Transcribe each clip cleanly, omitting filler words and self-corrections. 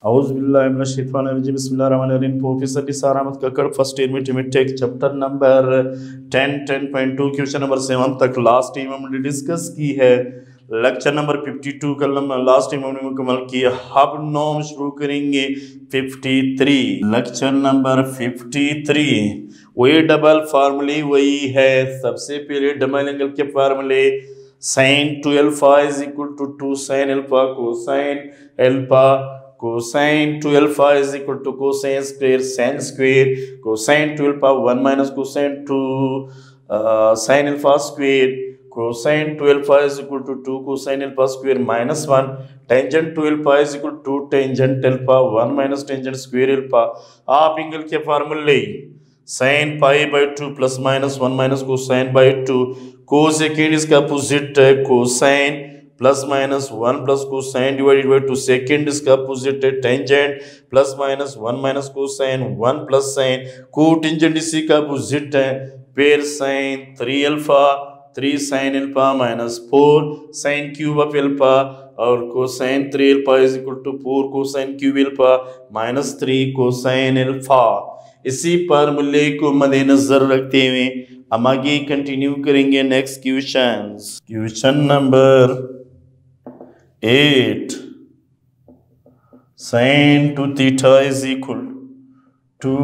औज़ुबिल्लाहि बिस्मिल्लाहिर्रहमानिर्रहीम। Professor Nisar Ahmad Kakkar, first year में take chapter number 10.2 question number 7 तक लास्ट टाइम हमने डिस्कस की है। लेक्चर नंबर 52 कल लास्ट टाइम हमने मुकम्मल किया। अब नॉम शुरू करेंगे 53। लेक्चर नंबर 53 वही डबल फार्मूले वही है। सबसे पहले डबल एंगल के फार्मूले sin 2α is equal to 2 sin alpha cosine alpha, cosine 2α is equal to cosine square sin square, cosine 2α 1 minus cosine 2 sin alpha square, cosine 2α is equal to 2 cosine alpha square minus 1, tangent 2α is equal to tangent alpha 1 minus tangent square alpha। आप angle के फार्मूले sin pi by 2 plus minus 1 minus cosine by 2, cosecant इसका opposite है cosine plus minus 1 plus cosine divided by 2, secant इसका opposite है tangent plus minus 1 minus cosine 1 plus sine, cotangent इसी का अपोजिट है फिर sine 3 alpha 3 sine alpha minus 4 sine cube of alpha और cosine 3 alpha is equal to 4 cosine cube alpha minus 3 cosine alpha. इसी फार्मूले को मद्देनजर रखते हुए हम आगे कंटिन्यू करेंगे next question number 8। sin 2 theta is equal to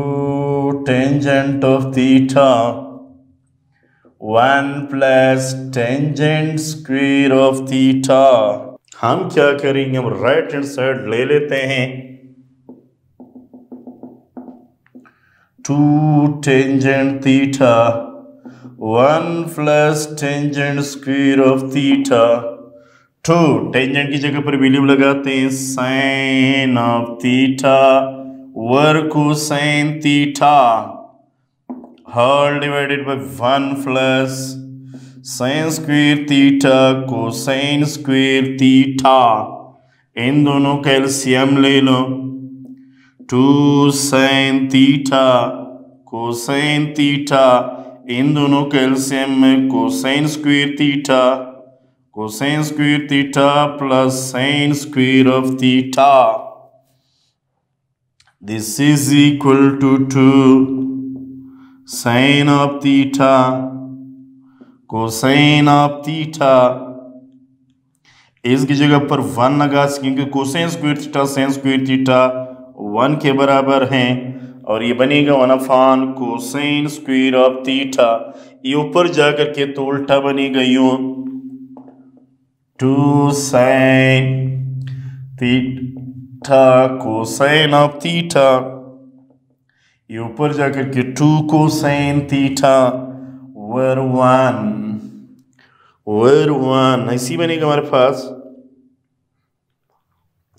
tangent of theta 1 plus tangent square of theta। हम क्या करेंगे, हम राइट हैंड साइड ले लेते हैं 2 tangent theta 1 plus tangent square of theta। तो टेंजेंट की जगह पर वैल्यू लगाते हैं साइन ऑफ थीटा वर्ग cosine theta whole divided by 1 plus sine square theta cosine square theta. इन दोनों का एलसीएम ले लो 2 साइन थीटा कोसाइन थीटा, इन दोनों का एलसीएम में cosine square theta cosine square theta plus sin square of theta, this is equal to 2 sin of theta cosine of theta। इसकी जगह पर 1 लगा सकेंगे, cosine square theta sin square theta 1 के बराबर हैं और ये बनेगा 1/, cosine square of theta। ये ऊपर जाकर के तो उल्टा बनेगा यूं 2 sin theta cosine of theta, ये ऊपर जाकर के 2 cosine theta over 1 ऐसी बनेगा हमारे पास।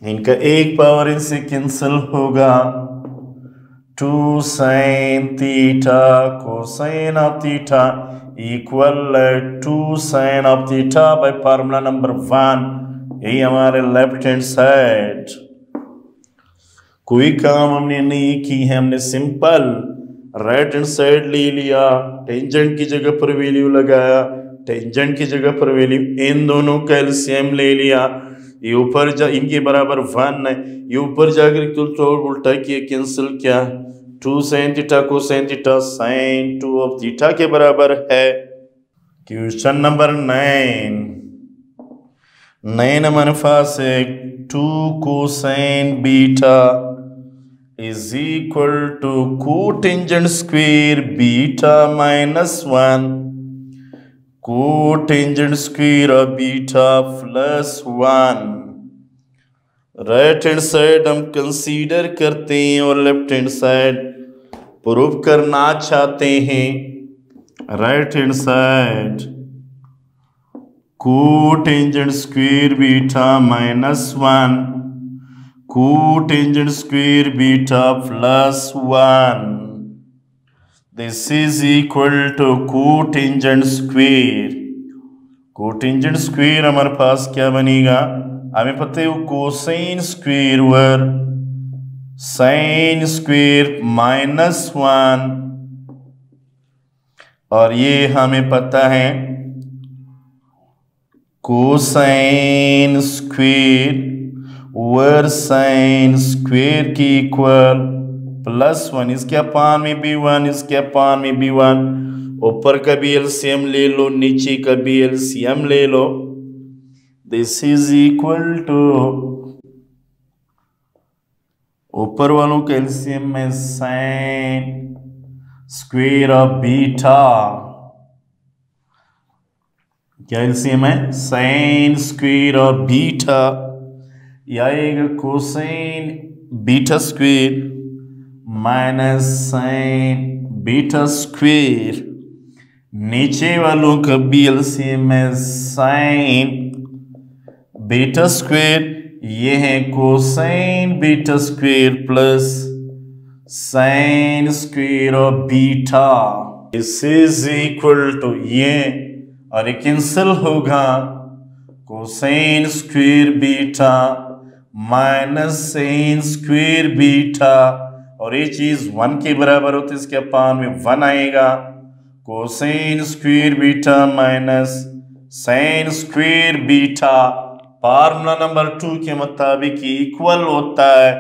इनका एक पावर इनसे कैंसिल होगा 2 sin theta cosine of theta equal 2 sin of theta bye formula number 1। यही हमारे लेफ्ट हैंड साइड। कोई काम हमने नहीं की है, हमने सिंपल राइट हैंड साइड ले लिया, टेंजेंट की जगह पर वैल्यू लगाया, टेंजेंट की जगह पर वैल्यू, इन दोनों का एलसीएम ले लिया। ये ऊपर जा इनके बराबर 1 है, ये ऊपर जाकर तो उल्टा किया कैंसिल किया 2 sin theta cosine theta sin 2 of theta के बराबर है। क्वेश्चन नंबर 9 हमारे पास है 2 cosine beta is equal to cotangent square beta minus 1 cotangent square of beta plus 1। Right hand side हम कंसीडर करते हैं और लेफ्ट हैंड साइड प्रूव करना चाहते हैं। Right hand side cotangent square beta minus 1 cotangent square beta plus 1, this is equal to cotangent square. Cotangent square हमारे पास क्या बनेगा, हमें पता है वो cosine square over sine square minus 1 और ये हमें पता है cosine square over sine square की इक्वल प्लस 1, इसके अपान में भी 1, इसके अपान में भी 1, ऊपर का भी एलसीएम ले लो, नीचे का भी एलसीएम ले लो। दिस इज इक्वल टू, ऊपर वालों का एलसीएम में साइन स्क्वेयर ऑफ बीटा, क्या एलसीएम है, साइन स्क्वेयर ऑफ बीटा, या आएगा cosine beta square minus sign beta square, नीचे वालों का भी एलसीएम है साइन बीटा स्क्वेयर, ये है cosine beta square plus sine square of beta. This is equal to, ये और ये कैंसिल होगा, cosine square beta minus sine square beta, और ये चीज 1 के बराबर होती है, इसके अपान में 1 आएगा, cosine square beta minus sine square beta formula number 2 के मुताबिक इक्वल होता है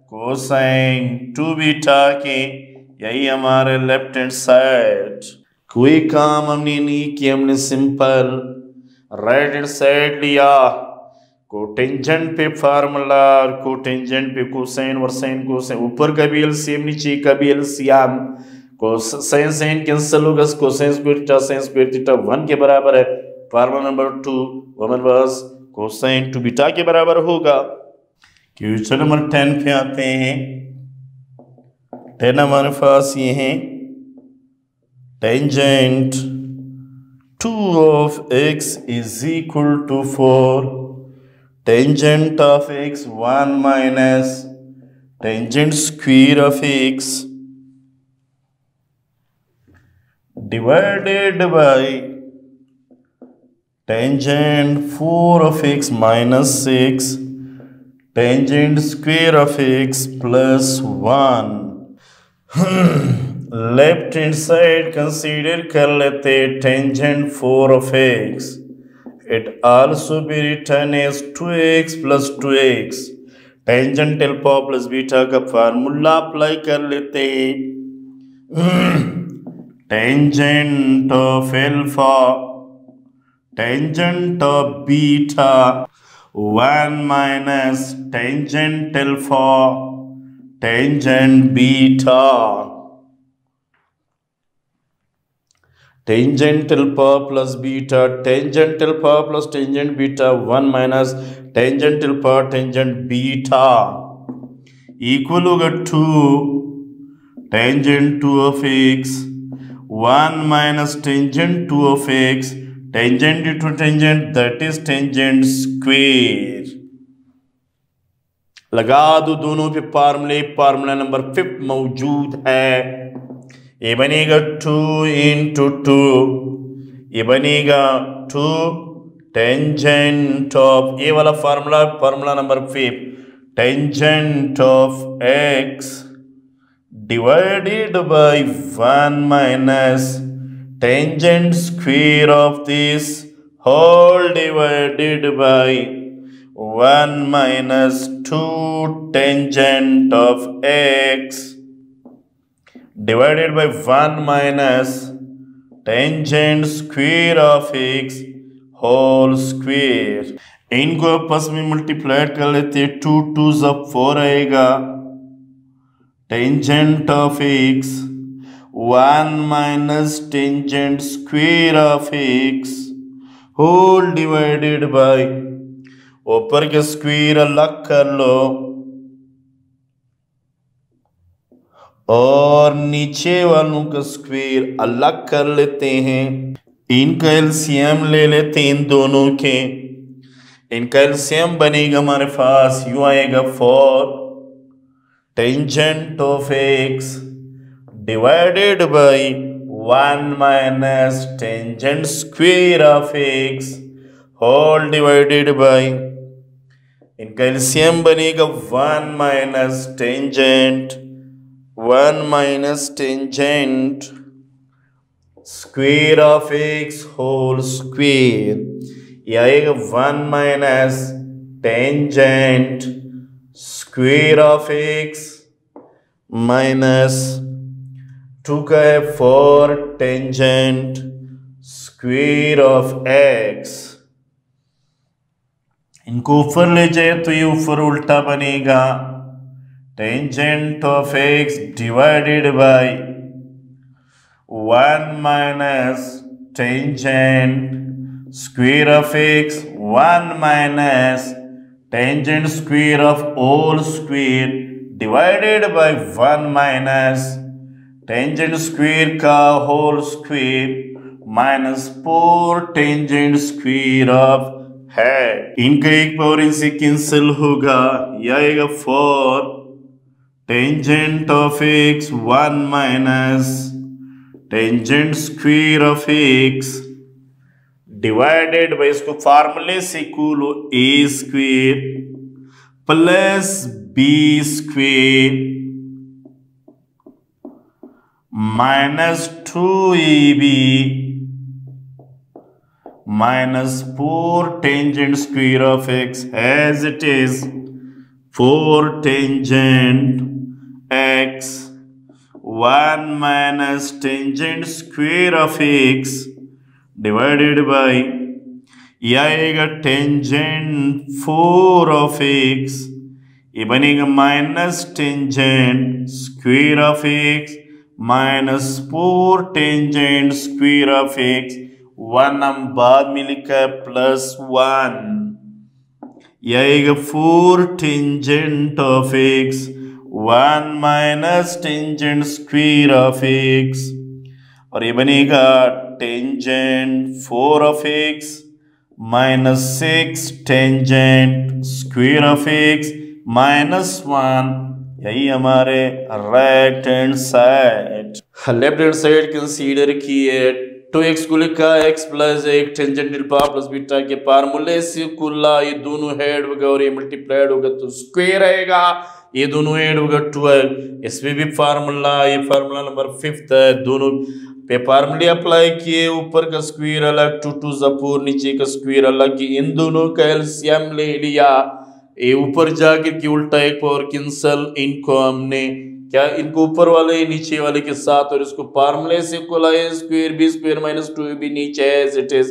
कोसाइन 2 बीटा के, यही हमारे लेफ्ट हैंड साइड। कोई काम हमने नहीं किया, हमने सिंपल राइट हैंड साइड लिया, कोटेंजेंट पे फार्मूला और कोटेंजेंट पे कोसाइन और साइन कोसाइन, ऊपर का भी एलसीएम नीचे का भी एलसीएम, कोसाइन साइन कैंसिल होगा, cosine square theta sine square theta 1 के बराबर है, formula number 2 one was cosine 2 beta के बराबर होगा। क्वेश्चन नंबर 10 पे आते हैं। 10 हमारे पास ये है, tangent 2 of x is equal to 4, tangent of x 1 minus tangent square of x divided by tangent 4 of x minus 6 tangent square of x plus 1। Left hand side consider कर लेते tangent 4 of x, it also be written as 2x plus 2x, tangent alpha plus beta का formula apply कर लेते tangent of alpha tangent of beta 1 minus tangent alpha tangent beta, tangent alpha plus beta tangent alpha plus tangent beta 1 minus tangent alpha tangent beta equal होगा 2 tangent 2 of x 1 minus tangent 2 of x tangent into tangent that is tangent square. लगा दो दोनों पे फार्मूले, formula number 5 मौजूद है, ये बनेगा 2 into 2, ये बनेगा 2 टेंजेंट ऑफ, ये वाला formula formula number 5, tangent of x divided by 1 minus tangent square of this whole divided by 1 minus 2 tangent of x divided by 1 minus tangent square of x whole square। इनको आपस में multiply कर लेते, 2 2s of 4 आएगा, tangent of x 1 minus tangent square of x whole divided by, ऊपर के square अलग कर लो और नीचे वालों का स्क्वायर अलग कर लेते हैं, इनका एलसीएम ले लेते हैं इन दोनों के, इनका एलसीएम बनेगा हमारे पास यूं आएगा 4 tangent of x divided by 1 minus tangent square of x whole divided by, इनका एलसीएम बनेगा 1 minus tangent 1 minus tangent square of x whole square, ये आएगा 1 minus tangent square of x minus 2 का है 4 टेंजेंट स्क्वेयर ऑफ एक्स। इनको ऊपर ले जाए तो ये ऊपर उल्टा बनेगा, tangent of x divided by 1 minus tangent square of x 1 minus tangent square of whole square divided by 1 minus tangent square का whole square minus 4 tangent square of है। इनका एक पावर इनसे कैंसिल होगा, यह आएगा 4 tangent of x 1 minus tangent square of x divided by, इसको फार्मूले से इक्वल हो a square plus b square minus 2ab minus 4 tangent square of x as it is 4 tangent x 1 minus tangent square of x divided by, यह आएगा tangent 4 of x, ये बनेगा minus tangent square of x minus 4 tangent square of x, 1 हम बाद में लिखा है plus 1, यह आएगा 4 tangent of x 1 minus tangent square of x, और ये बनेगा tangent 4 of x minus 6 tangent square of x minus 1, यही हमारे right hand side. Left hand side consider किए 2x को लिखा x plus 1 tangent alpha plus beta के फार्मूले से कुल्ला, ये दोनों ऐड होगा और ये मल्टीप्लाइड होगा तो स्क्वायर आएगा, ये दोनों ऐड होगा 12, इसमें भी फार्मूला, ये फार्मूला नंबर 5 है, दोनों पे फार्मूले अप्लाई किए, ऊपर का स्क्वायर अलग 2 टू द 4 नीचे का स्क्वायर अलग, इन दोनों का एलसीएम ले लिया, ये ऊपर जाकर के उल्टा एक पावर कैंसल, इनको हमने क्या इनको ऊपर वाले नीचे वाले के साथ और इसको फार्मूले से को लाए square B square minus 2ab नीचे एज इट इज,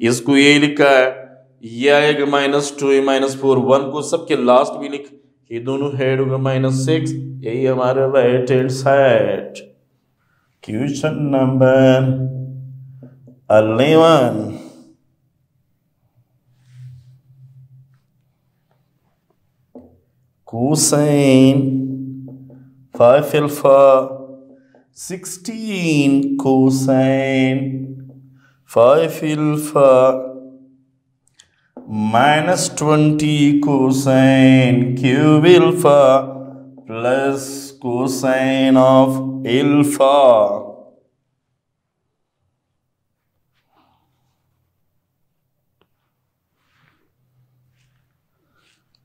इसको ये लिखा है, ये आएगा माइनस 2a माइनस 4 1 को सबके लास्ट भी लिख, ये दोनों हेड होगा माइनस 6, यही हमारा right hand side. Question number 11, cosine 5 alpha 16 cosine 5 alpha minus 20 cosine cube alpha plus cosine of alpha.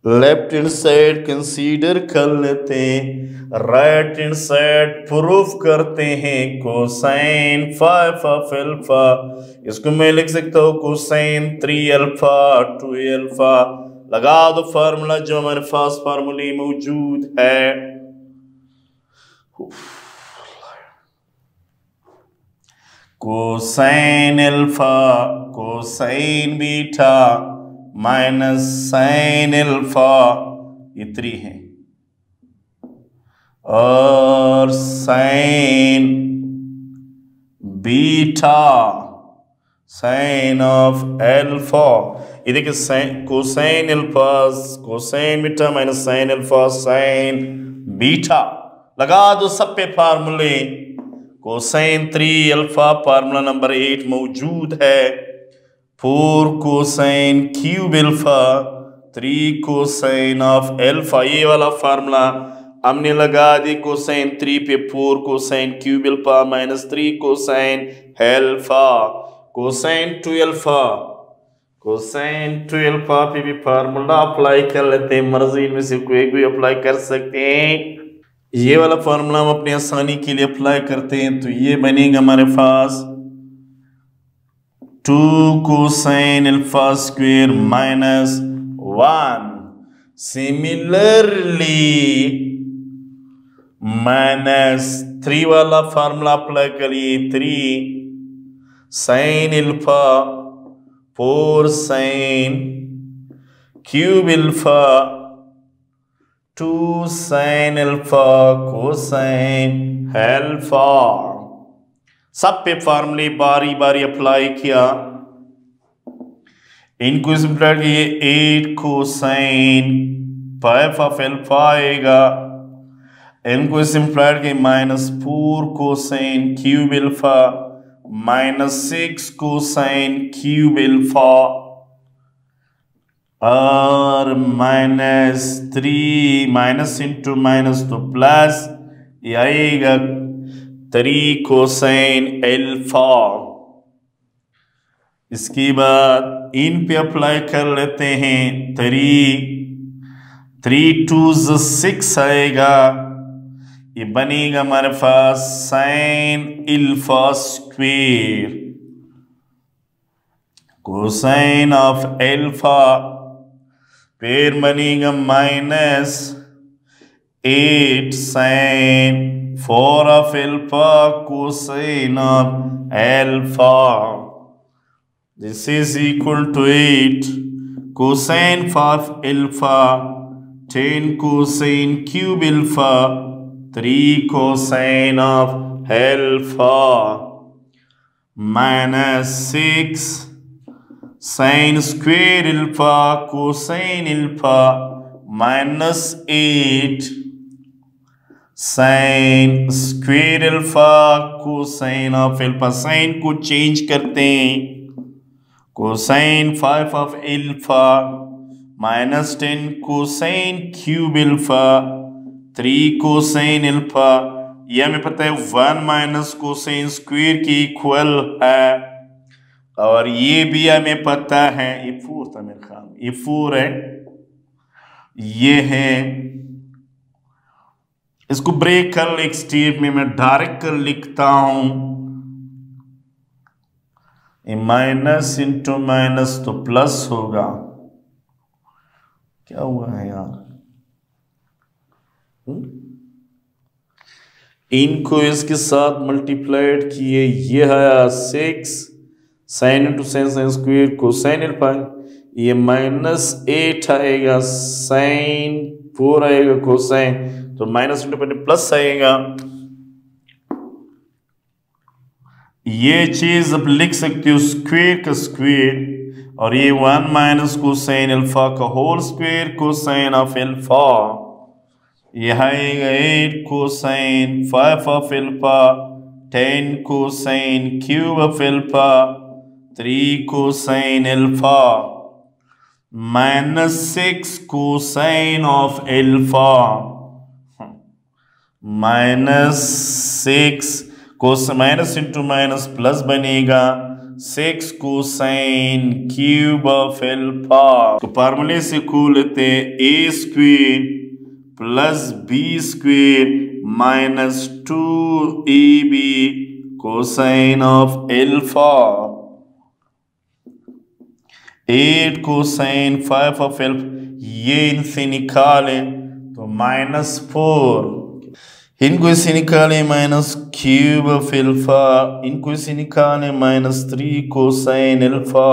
Left hand side consider कर लेते हैं, राइट हैंड साइड प्रूफ करते हैं कोसाइन 5 ऑफ अल्फा, इसको मैं लिख सकता हूँ कोसाइन 3 अल्फा 2 अल्फा, लगा दो फार्मूला जो हमारे पास फार्मूले मौजूद है, cosine alpha cosine beta minus sine alpha, ये 3 है, और sign beta sine of alpha, ये देखिए sine cosine alpha cosine beta minus sine alpha sine beta, लगा दो सब पे फार्मूले, कोसाइन 3 अल्फा फार्मूला नंबर 8 मौजूद है, 4 cosine cube alpha 3 cosine of alpha, ये वाला फार्मूला हमने लगा दी कोसाइन 3 पे 4 cosine cube alpha minus 3 cosine alpha, cosine 2 alpha cosine 2 alpha पे भी फार्मूला अप्लाई कर लेते हैं, मर्जी इनमें से कोई एक भी अप्लाई कर सकते हैं, ये वाला फार्मूला हम अपनी आसानी के लिए अप्लाई करते हैं, तो ये बनेगा हमारे पास 2 cosine alpha square minus 1 similarly -3 वाला फार्मूला अप्लाई करिए। 3 sin alpha 4 sin cube alpha 2 sin alpha cosine alpha. सब पे फार्मूले बारी बारी अप्लाई किया। इनको सिंप्लीफाई किए 8 कोसाइन 5 ऑफ अल्फा आएगा। इनको सिंप्लीफाई किए -4 cosine cube alpha -6 cosine cube alpha और -3 माइनस इंटू माइनस तो प्लस, ये आएगा 3 कोसाइन अल्फा। इसके बाद इन पे अप्लाई कर लेते हैं। 3 2s 6 आएगा। ये बनेगा हमारे पास sine alpha square cosine of alpha, फिर बनेगा -8 sine 4 of alpha cosine of alpha. This is equal to 8 cosine of alpha 10 cosine cube alpha 3 cosine of alpha -6 sin square alpha cosine alpha -8 sin square alpha cosine of alpha। Sine को change करते हैं। Cosine 5 of alpha -10 cosine cube alpha 3 cosine alpha. यह हमें पता है 1 minus cosine square के equal है, और ये भी हमें पता है, ये 4 था मेरे ख्याल में, ये 4 है, ये है। इसको ब्रेक कर एक स्टेप में मैं डायरेक्ट कर लिखता हूं। माइनस इंटू माइनस तो प्लस होगा। क्या हुआ है यार? इनको इसके साथ मल्टीप्लाइड किए, ये है 6 sine into sine sine square cosine alpha. ये -8 आएगा, साइन 4 आएगा कोसाइन, तो माइनस इंटू प्लस आएगा। ये चीज अब लिख सकते हो स्क्वेयर का स्क्वेयर, और ये 1 माइनस कोसाइन अल्फा का whole square cosine of alpha. यह आएगा 8 cosine 5 of alpha 10 cosine cube of alpha 3 cosine alpha -6 cosine of alpha -6 cos minus into minus plus बनेगा 6 कोसाइन क्यूब ऑफ अल्फा। तो फार्मूले से खो लेते हैं a square plus b square -2ab cosine of alpha. 8 cosine 5 of alpha, ये इनसे निकाले तो -4, इनको इसे निकाले माइनस क्यूब ऑफ अल्फा, इनको इसे निकाले -3 कोसाइन अल्फा,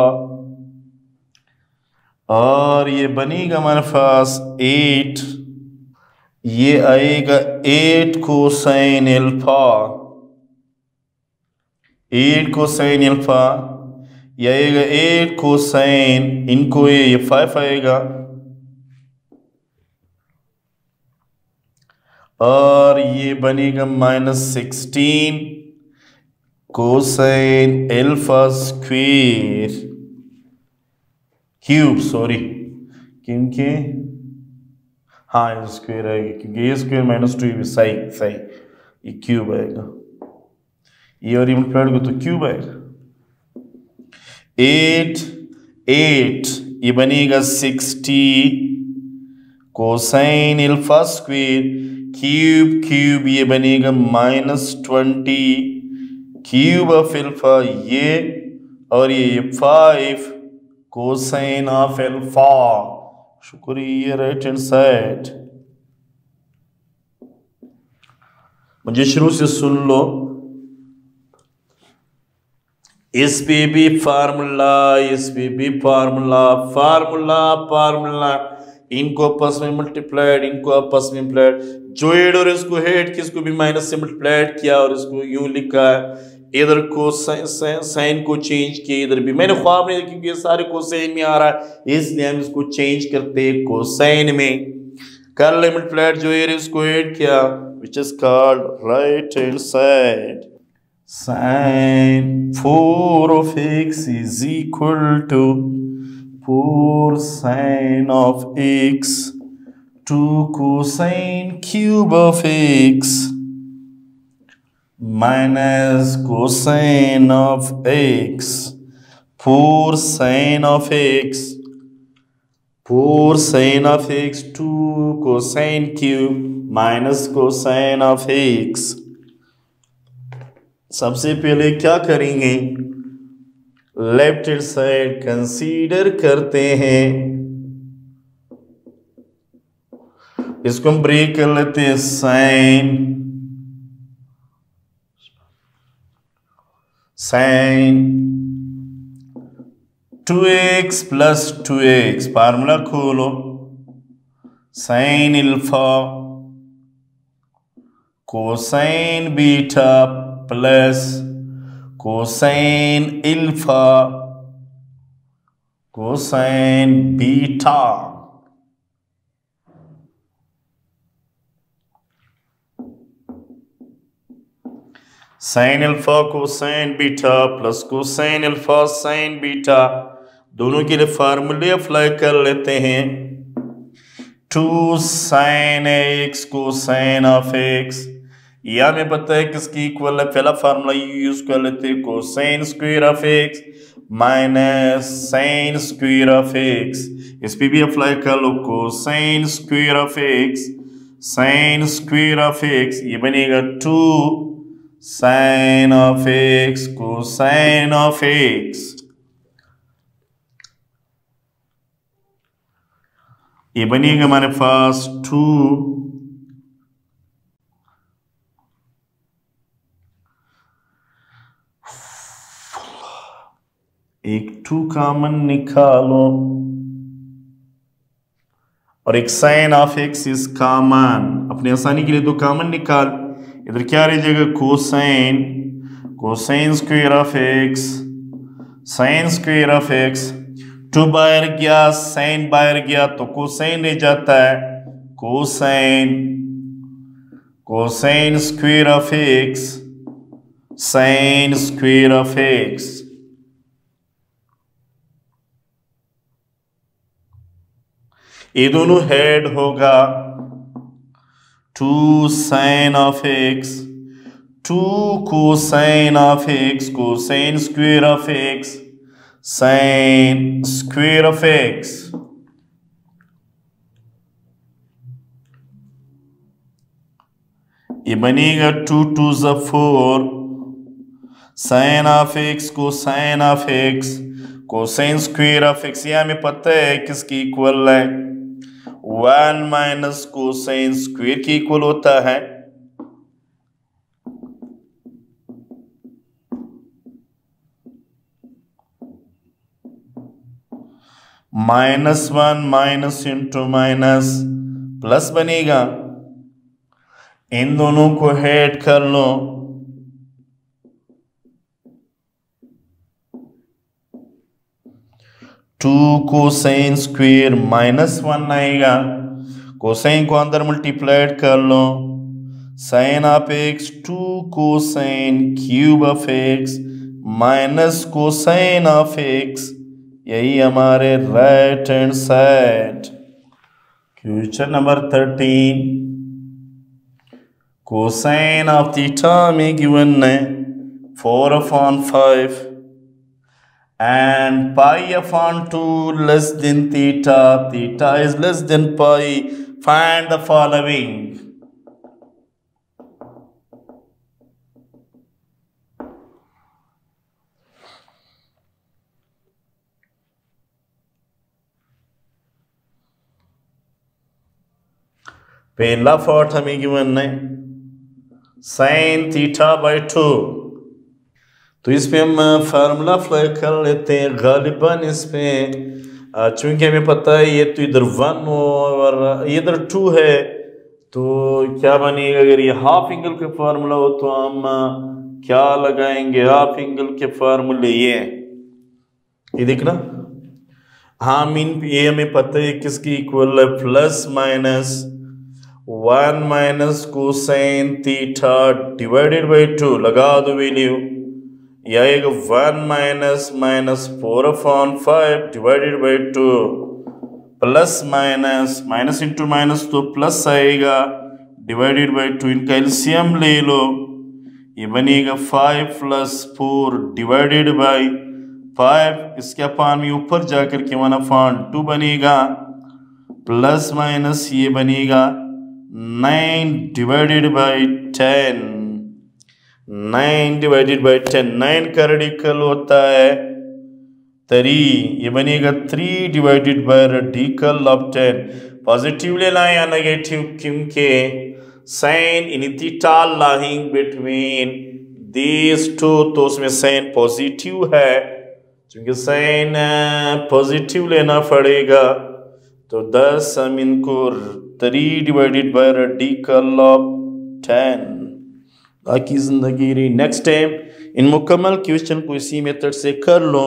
और ये बनेगा हमारे पास 8, ये आएगा 8 कोसाइन अल्फा, 8 कोसाइन अल्फा, ये आएगा 8 कोसाइन, इनको ये 5 आएगा, और ये बनेगा -16 cosine alpha square cube, sorry, क्योंकि हाँ ये स्क्वेयर आएगा, क्योंकि ये स्क्वेयर -2 सही सही, ये क्यूब आएगा, ये और ये मल्टीप्लाई को तो क्यूब आएगा। 8 ये बनेगा 60 कोसाइन अल्फा स्क्वेयर क्यूब, ये बनेगा -20 क्यूब ऑफ अल्फा, ये और ये 5 कोसाइन ऑफ अल्फा, शुक्रिया राइट हैंड साइड। मुझे शुरू से सुन लो। इस पे भी फार्मूला, इस पे भी फार्मूला, फार्मूला फार्मूला, इनको आपस में मल्टीप्लाइड, इनको आपस में मल्टीप्लाइड, जो हेड और इसको हेड किसको भी माइनस से मल्टीप्लाइड किया और इसको यूं लिखा है। इधर को साइन को चेंज किया, इधर भी मैंने ख्वाब नहीं, क्योंकि ये सारे कोसाइन में आ रहा है इसलिए हम इसको चेंज करते कोसाइन में। कर ले मल्टीप्लाइड, जो हेड इसको हेड किया, which is called right hand side. Sin 4 of x is equal to 4 sin of x to cosine cube of x minus cosine of x, 4 sin of x, 4 sin of x to cosine cube minus cosine of x। सबसे पहले क्या करेंगे, left hand side consider करते हैं, इसको हम break कर लेते हैं। Sine 2x plus 2x, formula खोलो, sine alpha cosine beta plus cosine alpha cosine beta. Sine alpha cosine beta plus cosine alpha sine beta, दोनों के लिए फार्मूले अप्लाई कर लेते हैं। 2 sine x cosine of x, या हमें पता है किसकी इक्वल है, पहला फार्मूला यूज कर लेते हैं, cosine square of x minus sine square of x. इस पे भी अप्लाई कर लो, cosine square of x sine square of x, ये बनेगा 2 sine of x cosine of x. ये बनेगा हमारे पास 2 एक 2 कॉमन निकालो और एक sine of x is common, अपनी आसानी के लिए तो कॉमन निकाल। इधर क्या रह जाएगा, cosine, cosine square of x sine square of x, 2 बाहर गया साइन बाहर गया तो कोसाइन रह जाता है, cosine cosine square of x sine square of x. ये दोनों हेड होगा, 2 sine of x 2 cosine of x cosine square of x sine square of x. ये बनेगा 2 2 4 sine of x cosine of x cosine square of x, ये हमें पता है किसकी इक्वल है, 1 माइनस कोसाइन स्क्वायर की इक्वल होता है। -1 माइनस इंटू माइनस प्लस बनेगा, इन दोनों को ऐड कर लो, टू कोसाइन स्क्वायर -1 आएगा, कोसाइन को अंदर मल्टीप्लाइड कर लो, sine of x 2 cosine cube of x minus cosine of x, यही हमारे right hand side. Question number 13, cosine of theta में गिवन है 4/5 and pi upon 2 less than theta, theta is less than pi, find the following। पहला part हमें given है sin theta by 2, तो इस पे हम फार्मूला अप्लाई कर लेते हैं। गालिबन इस पे चूंकि हमें पता है ये तो इधर 1 और इधर 2 है, तो क्या बनेगा, अगर ये हाफ एंगल का फार्मूला हो तो हम क्या लगाएंगे, हाफ एंगल के फार्मूले ये देखना, हाँ मीन ये हमें पता है किसकी इक्वल है, plus minus 1 minus cosine theta divided by 2, लगा दो वैल्यू, यह आएगा 1 minus minus 4/5 divided by 2, plus minus minus into minus तो प्लस आएगा डिवाइडेड बाई 2, इनका एलसीएम ले लो, ये बनेगा 5 + 4 डिवाइडेड बाई 5, इसके अपान में ऊपर जाकर के 1/2 बनेगा, प्लस माइनस ये बनेगा 9 डिवाइडेड बाई 10, 9 डिवाइडेड बाई 10, 9 का रेडिकल होता है 3, ये बनेगा 3 divided by radical of 10। Positive ले लाए या नेगेटिव, क्योंकि sine in theta lying between these two, तो उसमें साइन पॉजिटिव है, क्योंकि साइन पॉजिटिव लेना पड़ेगा, तो 10 हम इनको 3 डिवाइडेड बाई रेडिकल ऑफ 10। बाकी जिंदगी रही। नेक्स्ट टाइम इन मुकम्मल क्वेश्चन को इसी मेथड से कर लो,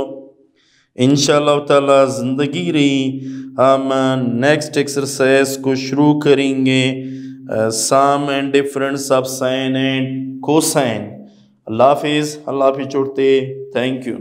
इंशाअल्लाह ताला जिंदगी रही हम नेक्स्ट एक्सरसाइज को शुरू करेंगे, sum and difference of sine and cosine. अल्लाह हाफिज़, अल्लाह हाफिज़ छोड़ते, थैंक यू।